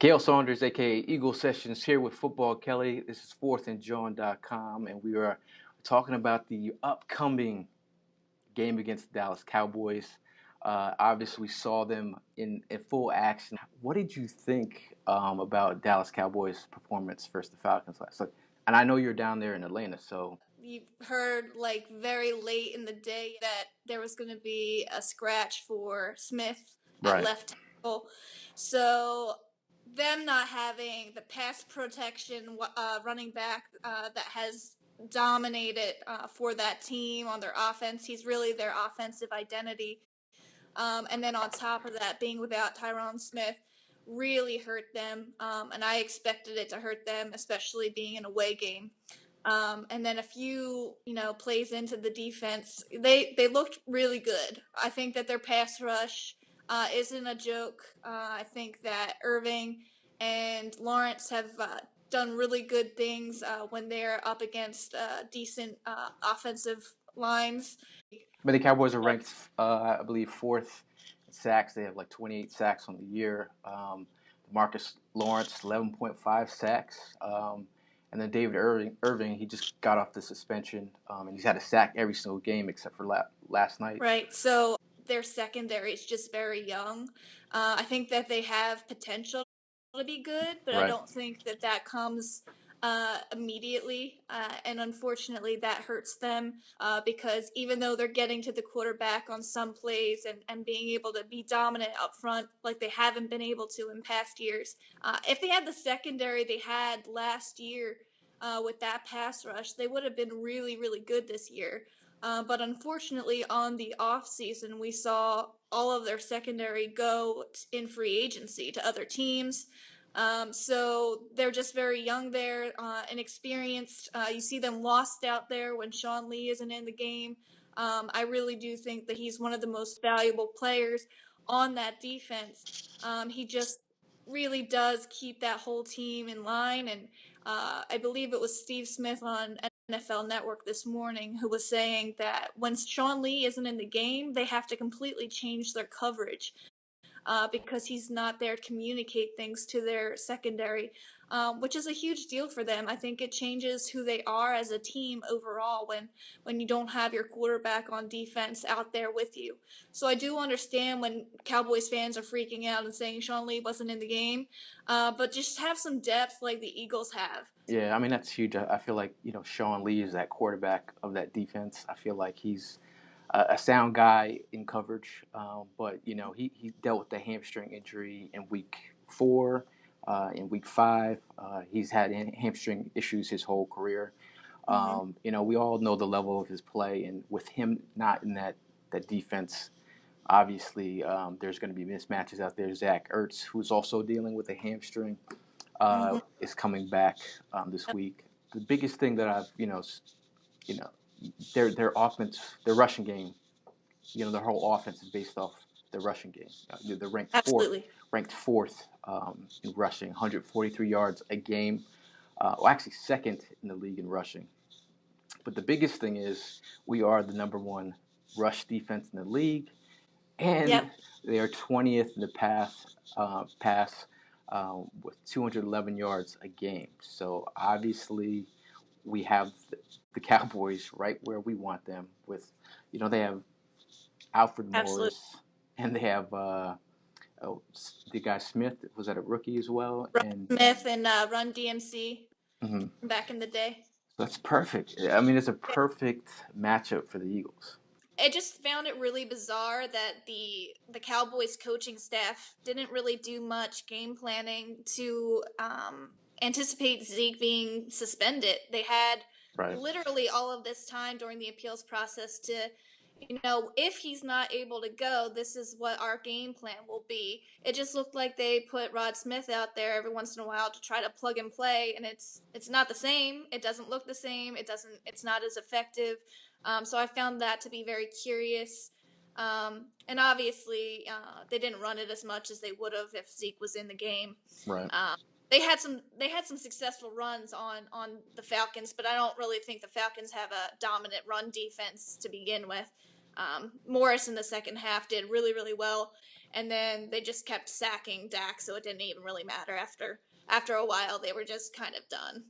Gail Saunders, aka Eagle Sessions, here with Football Kelly. This is fourthandjawn.com, and we are talking about the upcoming game against the Dallas Cowboys. Obviously, we saw them in full action. What did you think about Dallas Cowboys' performance versus the Falcons last night? And I know you're down there in Atlanta, so You heard very late in the day that there was going to be a scratch for Smith at right. left tackle. So them not having the pass protection running back that has dominated for that team on their offense. He's really their offensive identity. And then on top of that, being without Tyron Smith really hurt them. And I expected it to hurt them, especially being an away game. And then a few, plays into the defense, they looked really good. I think that their pass rush isn't a joke. I think that Irving and Lawrence have done really good things when they're up against decent offensive lines. But the Cowboys are ranked, I believe, fourth in sacks. They have like 28 sacks on the year. Marcus Lawrence, 11.5 sacks. And then David Irving, he just got off the suspension, and he's had a sack every single game except for last night. Right. So their secondary is just very young. I think that they have potential to be good, but I Right. don't think that that comes immediately. And unfortunately, that hurts them because even though they're getting to the quarterback on some plays and being able to be dominant up front like they haven't been able to in past years, if they had the secondary they had last year with that pass rush, they would have been really, really good this year. But unfortunately, on the off season, we saw all of their secondary go in free agency to other teams. So they're just very young there, inexperienced. You see them lost out there when Sean Lee isn't in the game. I really do think that he's one of the most valuable players on that defense. He just really does keep that whole team in line. And I believe it was Steve Smith on NFL Network this morning who was saying that when Sean Lee isn't in the game, they have to completely change their coverage because he's not there to communicate things to their secondary, which is a huge deal for them. I think it changes who they are as a team overall when you don't have your quarterback on defense out there with you. So I do understand when Cowboys fans are freaking out and saying Sean Lee wasn't in the game, but just have some depth like the Eagles have. Yeah, I mean that's huge. I feel like Sean Lee is that quarterback of that defense. I feel like he's a sound guy in coverage, but he dealt with the hamstring injury in week 4, in week 5. He's had hamstring issues his whole career. We all know the level of his play, and with him not in that defense, obviously there's going to be mismatches out there. Zach Ertz, who's also dealing with a hamstring, is coming back this week. The biggest thing that I've you know their offense, their rushing game, their whole offense is based off the rushing game. They're Absolutely. ranked fourth in rushing, 143 yards a game. Well, actually second in the league in rushing. But the biggest thing is we are the number one rush defense in the league, and Yep. they are 20th in the pass with 211 yards a game. So obviously, we have the Cowboys right where we want them. With they have Alfred Absolutely. Morris, and they have the guy Smith was that a rookie as well, and Smith and Run DMC mhm. back in the day. That's perfect. I mean, it's a perfect matchup for the Eagles. I just found it really bizarre that the Cowboys coaching staff didn't really do much game planning to anticipate Zeke being suspended. They had Right. literally all of this time during the appeals process to, if he's not able to go, this is what our game plan will be. It just looked like they put Rod Smith out there every once in a while to try to plug and play, and it's not the same. It doesn't look the same. It's not as effective. So I found that to be very curious. And obviously, they didn't run it as much as they would have if Zeke was in the game. Right. They had some successful runs on the Falcons, but I don't really think the Falcons have a dominant run defense to begin with. Morris in the second half did really, really well, and then they just kept sacking Dak, so it didn't even really matter after a while. They were just kind of done.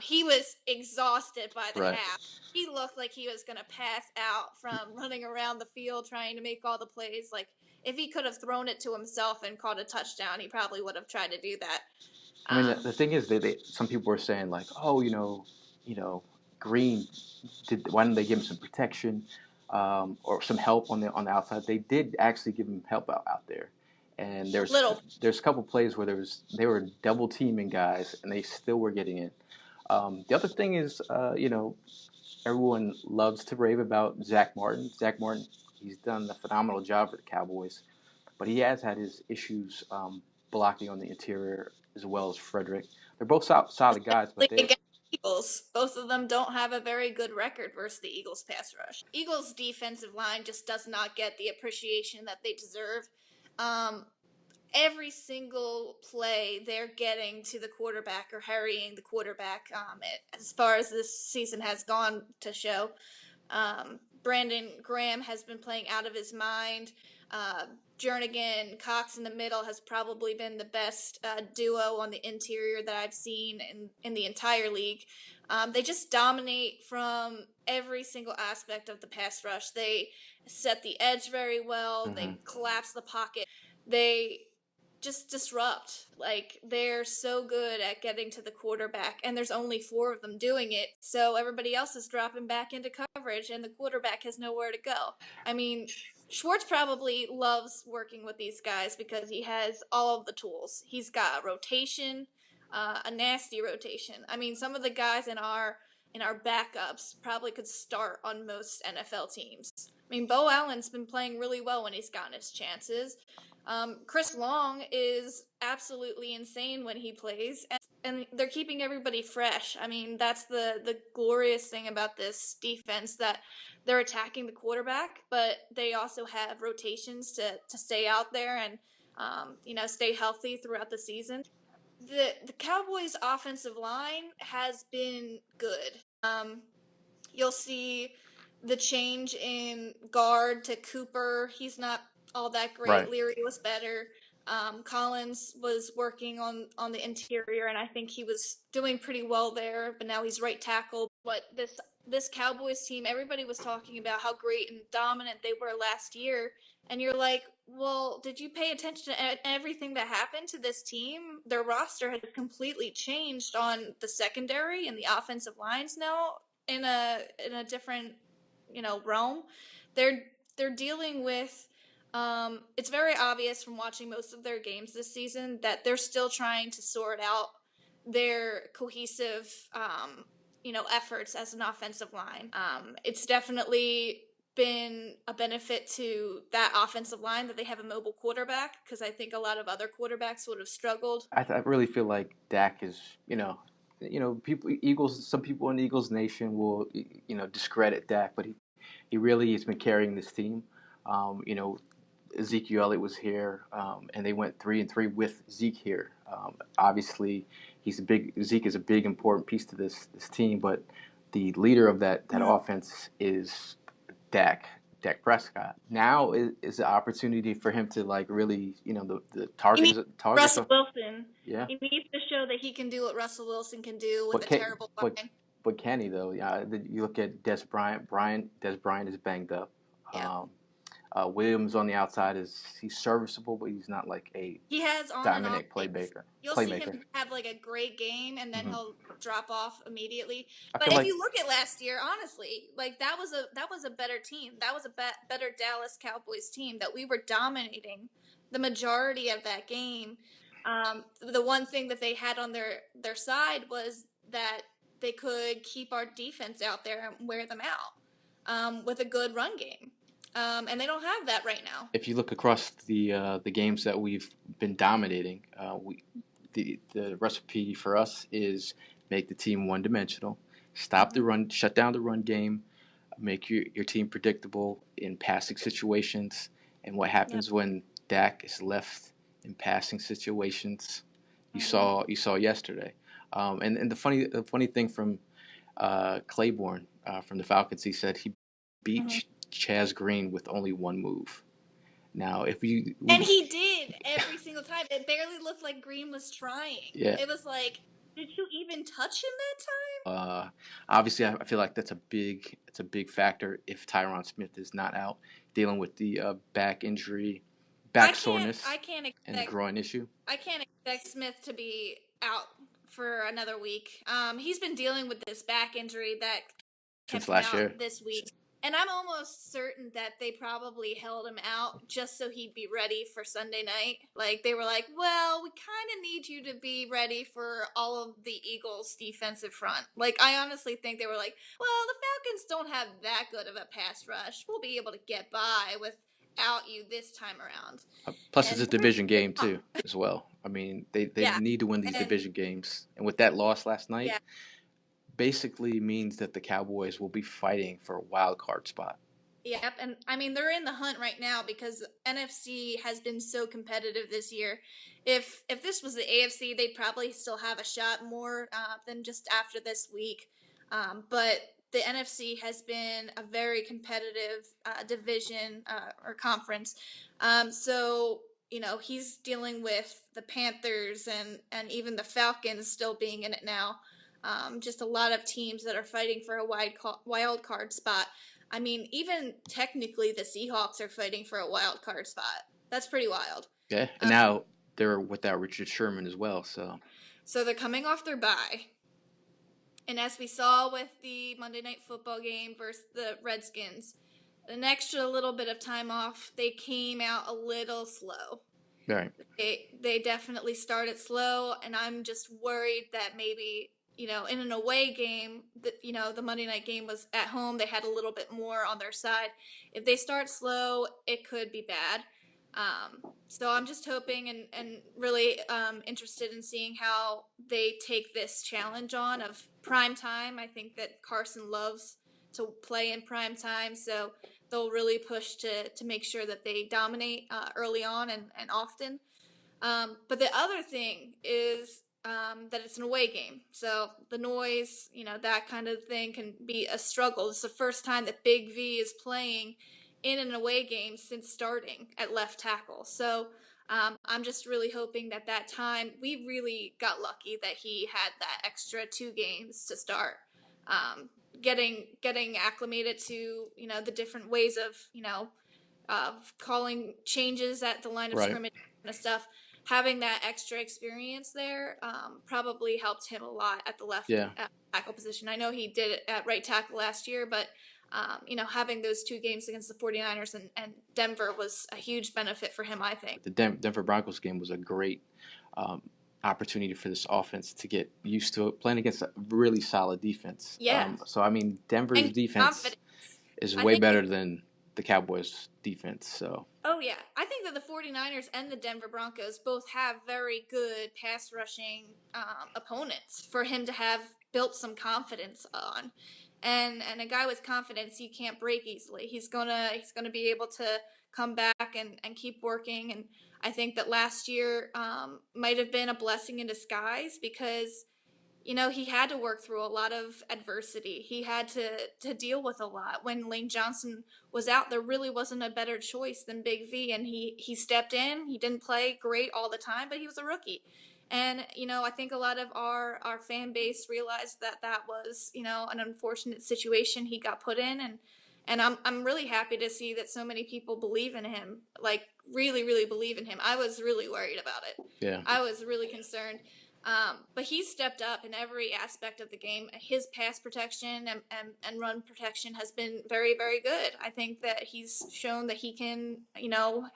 He was exhausted by the Right. half. He looked like he was gonna pass out from running around the field trying to make all the plays. Like if he could have thrown it to himself and caught a touchdown, he probably would have tried to do that. I mean, Um, the thing is, some people were saying like, oh, Green why didn't they give him some protection or some help on the outside? They did actually give him help out there, and Little. there's a couple plays where they were double teaming guys and they still were getting in. The other thing is, everyone loves to rave about Zach Martin. Zach Martin, he's done a phenomenal job for the Cowboys, but he has had his issues blocking on the interior as well as Frederick. They're both solid guys, but they Against the Eagles. Both of them don't have a very good record versus the Eagles pass rush. Eagles defensive line just does not get the appreciation that they deserve. Every single play they're getting to the quarterback or hurrying the quarterback, as far as this season has gone to show. Brandon Graham has been playing out of his mind. Jernigan, Cox in the middle has probably been the best duo on the interior that I've seen in the entire league. They just dominate from every single aspect of the pass rush. They set the edge very well. mm-hmm. They collapse the pocket. They just disrupt. Like they're so good at getting to the quarterback, and there's only four of them doing it. So everybody else is dropping back into coverage, and the quarterback has nowhere to go. I mean, Schwartz probably loves working with these guys because he has all of the tools. He's got rotation, a nasty rotation. I mean, some of the guys in our backups probably could start on most NFL teams. I mean, Bo Allen's been playing really well when he's gotten his chances. Chris Long is absolutely insane when he plays, and they're keeping everybody fresh. I mean, that's the glorious thing about this defense, that they're attacking the quarterback, but they also have rotations to stay out there and stay healthy throughout the season. The Cowboys' offensive line has been good. You'll see the change in guard to Cooper. He's not all that great. Right. Leary was better. Collins was working on the interior, and I think he was doing pretty well there. But now he's right tackle. But this Cowboys team, everybody was talking about how great and dominant they were last year, and you're like, well, did you pay attention to everything that happened to this team? Their roster has completely changed on the secondary and the offensive lines now in a different realm. They're dealing with it's very obvious from watching most of their games this season that they're still trying to sort out their cohesive efforts as an offensive line. It's definitely been a benefit to that offensive line that they have a mobile quarterback, because I think a lot of other quarterbacks would have struggled. I really feel like Dak is, some people in Eagles Nation will, discredit Dak, but he really has been carrying this team. Ezekiel Elliott was here, and they went 3-3 with Zeke here. Obviously, Zeke is a big important piece to this team, but the leader of that offense is Dak Prescott. Now is the opportunity for him to really, the target Russell Wilson. Yeah. He needs to show that he can do what Russell Wilson can do with But a terrible line. But can he though? Yeah, you look at Des Bryant. Des Bryant is banged up. Yeah. Williams on the outside he's serviceable, but he's not like a he has on dominant and off playmaker. You'll see him have like a great game, and then he'll drop off immediately. But if you look at last year, honestly, like that was a better team. That was a better Dallas Cowboys team that we were dominating the majority of that game. The one thing that they had on their side was that they could keep our defense out there and wear them out with a good run game. And they don't have that right now. If you look across the games that we've been dominating, the recipe for us is make the team one-dimensional, stop the run, shut down the run game, make your team predictable in passing situations. And what happens when Dak is left in passing situations? You saw yesterday. And the funny thing from Claiborne from the Falcons, he said he beat Chaz Green with only one move. Now, if And he did every single time. It barely looked like Green was trying. yeah, It was like, did you even touch him that time? obviously, I feel like it's a big factor if Tyron Smith is not out dealing with the back injury, I back can't. soreness, I can't and the expect. groin issue I can't expect Smith to be out for another week. He's been dealing with this back injury that since kept him last year. out this week. And I'm almost certain that they probably held him out just so he'd be ready for Sunday night. Like, they were like, well, we kind of need you to be ready for all of the Eagles' defensive front. Like, I honestly think they were like, well, the Falcons don't have that good of a pass rush. We'll be able to get by without you this time around. Plus, it's And a division game too, as well. I mean, they yeah, need to win these and division games, and with that loss last night, yeah. basically means that the Cowboys will be fighting for a wild card spot. Yep, and I mean they're in the hunt right now because NFC has been so competitive this year. If this was the AFC, they'd probably still have a shot more than just after this week. But the NFC has been a very competitive division or conference. So he's dealing with the Panthers and even the Falcons still being in it now. Just a lot of teams that are fighting for a wild card spot. I mean, even technically, the Seahawks are fighting for a wild card spot. That's pretty wild. Yeah, and now they're without Richard Sherman as well. So they're coming off their bye, and as we saw with the Monday Night Football game versus the Redskins, an extra little bit of time off, they came out a little slow. Right. They definitely started slow, and I'm just worried that maybe in an away game, the Monday night game was at home. They had a little bit more on their side. If they start slow, it could be bad. So I'm just hoping and really interested in seeing how they take this challenge on of prime time. I think that Carson loves to play in prime time, so they'll really push to make sure that they dominate early on and often. But the other thing is that it's an away game. So the noise, that kind of thing can be a struggle. It's the first time that Big V is playing in an away game since starting at left tackle. So I'm just really hoping that time, we really got lucky that he had that extra 2 games to start. Getting acclimated to the different ways of calling changes at the line of Right. scrimmage kind of stuff. Having that extra experience there probably helped him a lot at the left tackle position. I know he did it at right tackle last year, but having those 2 games against the 49ers and Denver was a huge benefit for him, I think. The Denver Broncos game was a great um, opportunity for this offense to get used to it, playing against a really solid defense. Yeah. So, I mean, Denver's And defense confidence. is I way think better than the Cowboys' defense. So, Oh, yeah. I think that the 49ers and the Denver Broncos both have very good pass rushing opponents for him to have built some confidence on. And a guy with confidence you can't break easily. He's gonna be able to come back and keep working. And I think that last year might have been a blessing in disguise because he had to work through a lot of adversity. He had to deal with a lot. When Lane Johnson was out, there really wasn't a better choice than Big V, and he stepped in. He didn't play great all the time, but he was a rookie. And I think a lot of our fan base realized that was an unfortunate situation he got put in, and I'm really happy to see that so many people believe in him, like really really believe in him. I was really worried about it. yeah. I was really concerned. But he stepped up in every aspect of the game. His pass protection and run protection has been very, very good. I think that he's shown that he can,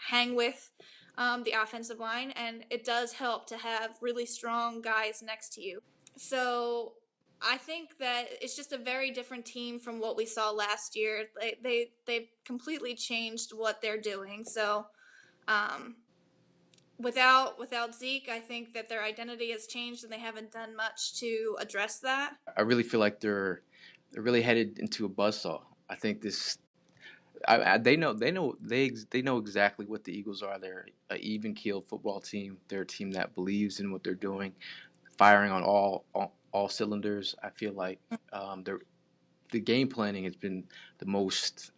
hang with the offensive line, and it does help to have really strong guys next to you. So I think that it's just a very different team from what we saw last year. They've completely changed what they're doing. So without Zeke, I think that their identity has changed and they haven't done much to address that. I really feel like they're really headed into a buzzsaw. I think this. They know exactly what the Eagles are. They're an even keeled football team. They're a team that believes in what they're doing, firing on all cylinders. I feel like the game planning has been the most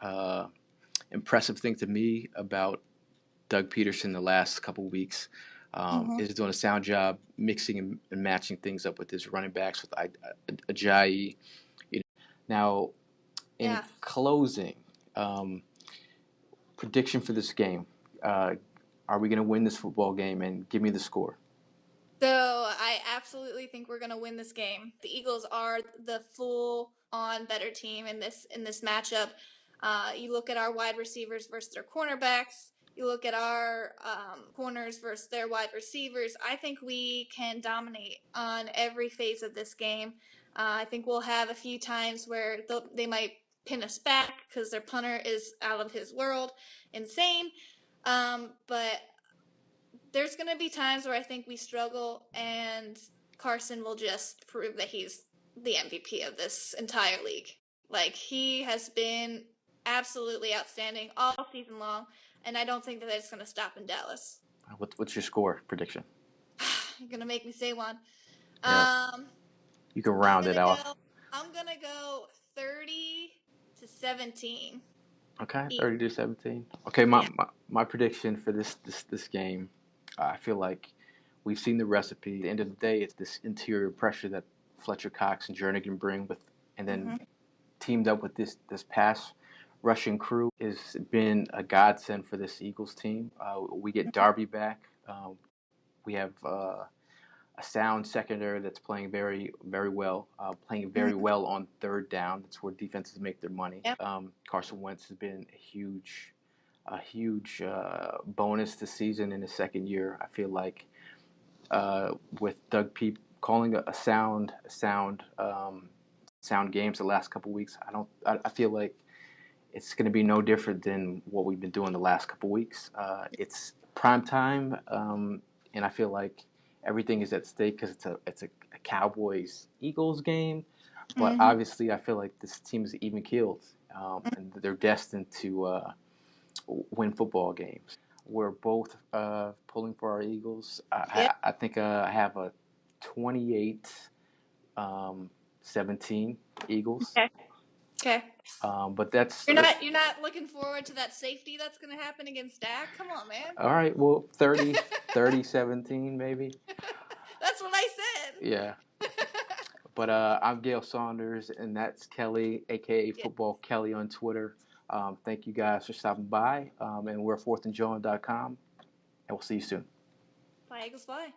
impressive thing to me about Doug Peterson the last couple of weeks is doing a sound job mixing and matching things up with his running backs with Ajayi. Now, in closing, prediction for this game. Are we going to win this football game? And give me the score. So I absolutely think we're going to win this game. The Eagles are the full-on better team in this matchup. You look at our wide receivers versus their cornerbacks. You look at our corners versus their wide receivers. I think we can dominate on every phase of this game. I think we'll have a few times where they might pin us back because their punter is out of his world, insane. But there's going to be times where I think we struggle, and Carson will just prove that he's the MVP of this entire league. Like, he has been absolutely outstanding all season long, and I don't think that it's going to stop in Dallas. What's your score prediction? You're going to make me say one. Yeah. You can round it off. I'm going to go 30-17. Okay, 30-17. Okay, my prediction for this game, I feel like we've seen the recipe. At the end of the day, it's this interior pressure that Fletcher Cox and Jernigan bring with, and then teamed up with this pass rushing crew has been a godsend for this Eagles team. We get Darby back. We have a sound secondary that's playing very, very well, playing very well on third down. That's where defenses make their money. Yep. Carson Wentz has been a huge bonus this season in his second year. I feel like with Doug Peep calling a sound games the last couple weeks, I feel like it's going to be no different than what we've been doing the last couple weeks. It's prime time, and I feel like everything is at stake because it's a Cowboys Eagles game. But obviously, I feel like this team is even keeled, and they're destined to win football games. We're both pulling for our Eagles. I think I have a 28-17 Eagles. Okay. But that's you're not looking forward to that safety that's going to happen against Dak? Come on, man. All right. Well, 30-17 maybe. That's what I said. Yeah. But I'm Gail Saunders, and that's Kelly, a.k.a. Football Kelly on Twitter. Thank you guys for stopping by, and we're fourthandjawn.com, and we'll see you soon. Bye, Eagles, bye.